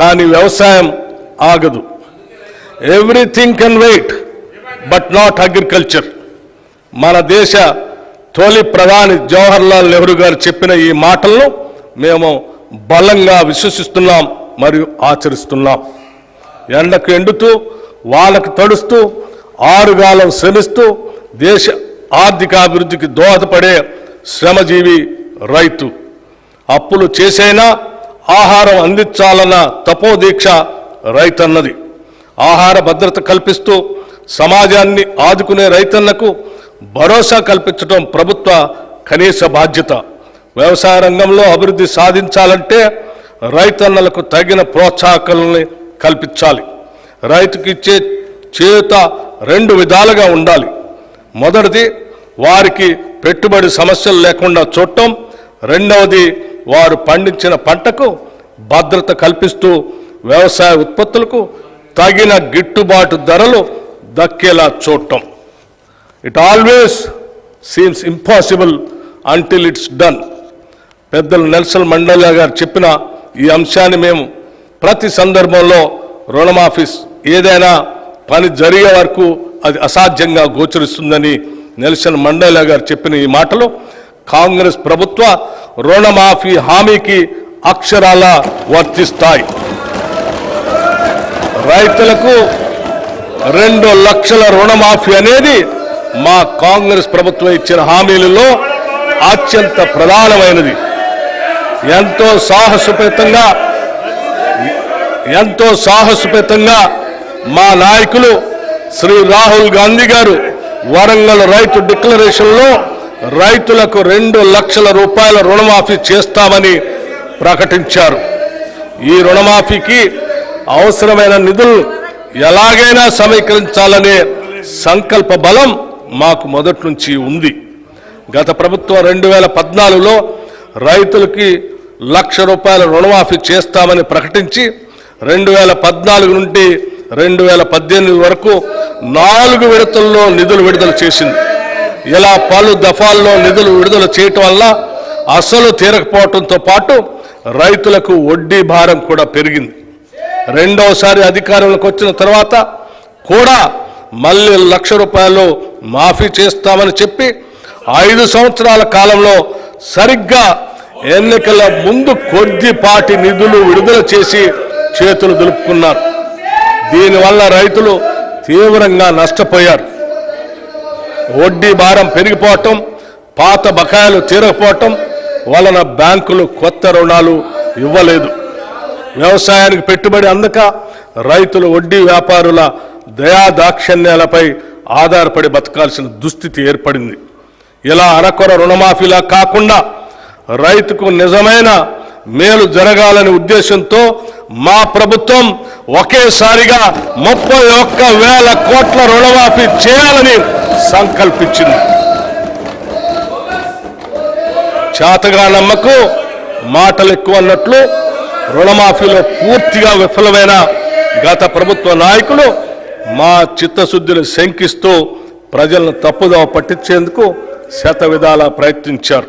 కానీ వ్యవసాయం ఆగదు. Everything can wait but not agriculture. మన దేశ తొలి ప్రధాని జవహర్లాల్ నెహ్రూ గారు చెప్పిన ఈ మాటలను మేము బలంగా విశ్వసిస్తున్నాం మరియు ఆచరిస్తున్నాం. ఎండకు ఎండుతూ వాళ్ళకు తడుస్తూ ఆరుగాలం శ్రమిస్తూ దేశ ఆర్థికాభివృద్ధికి దోహదపడే శ్రమజీవి రైతు. అప్పులు చేసైనా ఆహారం అందించాలన్న తపోదీక్ష రైతన్నది. ఆహార భద్రత కల్పిస్తూ సమాజాన్ని ఆదుకునే రైతన్నకు భరోసా కల్పించడం ప్రభుత్వ కనీస బాధ్యత. వ్యవసాయ రంగంలో అభివృద్ధి సాధించాలంటే రైతన్నలకు తగిన ప్రోత్సాహకాలని కల్పించాలి. రైతుకి ఇచ్చే చేయూత 2 విధాలుగా ఉండాలి. మొదటిది వారికి పెట్టుబడి సమస్యలు లేకుండా చూడటం, రెండవది వారు పండించిన పంటకు భద్రత కల్పిస్తూ వ్యవసాయ ఉత్పత్తులకు తగిన గిట్టుబాటు ధరలు దక్కేలా చూడటం. It always seems impossible until it's done. పెద్దలు నెల్సన్ మండేలా గారు చెప్పిన ఈ అంశాన్ని మేము ప్రతి సందర్భంలో రుణమాఫీ ఏదైనా పని జరిగే వరకు అది అసాధ్యంగా గోచరిస్తుందని నెల్సన్ మండేలా గారు చెప్పిన ఈ మాటలు కాంగ్రెస్ ప్రభుత్వ రుణమాఫీ హామీకి అక్షరాల వర్తిస్తాయి. రైతులకు 2 లక్షల రుణమాఫీ అనేది మా కాంగ్రెస్ ప్రభుత్వం ఇచ్చిన హామీలలో అత్యంత ప్రధానమైనది. ఎంతో సాహసోపేతంగా మా నాయకులు శ్రీ రాహుల్ గాంధీ గారు వరంగల్ రైతు డిక్లరేషన్లో రైతులకు 2 లక్షల రూపాయల రుణమాఫీ చేస్తామని ప్రకటించారు. ఈ రుణమాఫీకి అవసరమైన నిధులు ఎలాగైనా సమీకరించాలనే సంకల్ప బలం మాకు మొదటి నుంచి ఉంది. గత ప్రభుత్వం 2014లో రైతులకి 1 లక్ష రూపాయల రుణమాఫీ చేస్తామని ప్రకటించి 2014 నుండి 2018 వరకు 4 విడతల్లో నిధులు విడుదల చేసింది. ఇలా పలు దఫాల్లో నిధులు విడుదల చేయటం వల్ల అసలు తీరకపోవడంతో పాటు రైతులకు వడ్డీ భారం కూడా పెరిగింది. రెండోసారి అధికారంలోకి వచ్చిన తర్వాత కూడా మళ్ళీ 1 లక్ష రూపాయలు మాఫీ చేస్తామని చెప్పి 5 సంవత్సరాల కాలంలో సరిగ్గా ఎన్నికల ముందు కొద్దిపాటి నిధులు విడుదల చేసి చేతులు దులుపుకున్నారు. దీనివల్ల రైతులు తీవ్రంగా నష్టపోయారు. వడ్డీ భారం పెరిగిపోవటం, పాత బకాయిలు తీరకపోవటం వలన బ్యాంకులు కొత్త రుణాలు ఇవ్వలేదు. వ్యవసాయానికి పెట్టుబడి అందక రైతులు వడ్డీ వ్యాపారుల దయాదాక్షిణ్యాలపై ఆధారపడి బతకాల్సిన దుస్థితి ఏర్పడింది. ఇలా అరకొర రుణమాఫీలా కాకుండా రైతుకు నిజమైన మేలు జరగాలనే ఉద్దేశంతో మా ప్రభుత్వం ఒకేసారిగా 31,000 కోట్ల రుణమాఫీ చేయాలని సంకల్పించింది. చేతగా నమ్మకు మాటలు ఎక్కువ అన్నట్లు రుణమాఫీలో పూర్తిగా విఫలమైన గత ప్రభుత్వ నాయకులు మా చిత్తశుద్ధిని శంకిస్తూ ప్రజలను తప్పుదోవ పట్టించేందుకు శతవిధాలా ప్రయత్నించారు.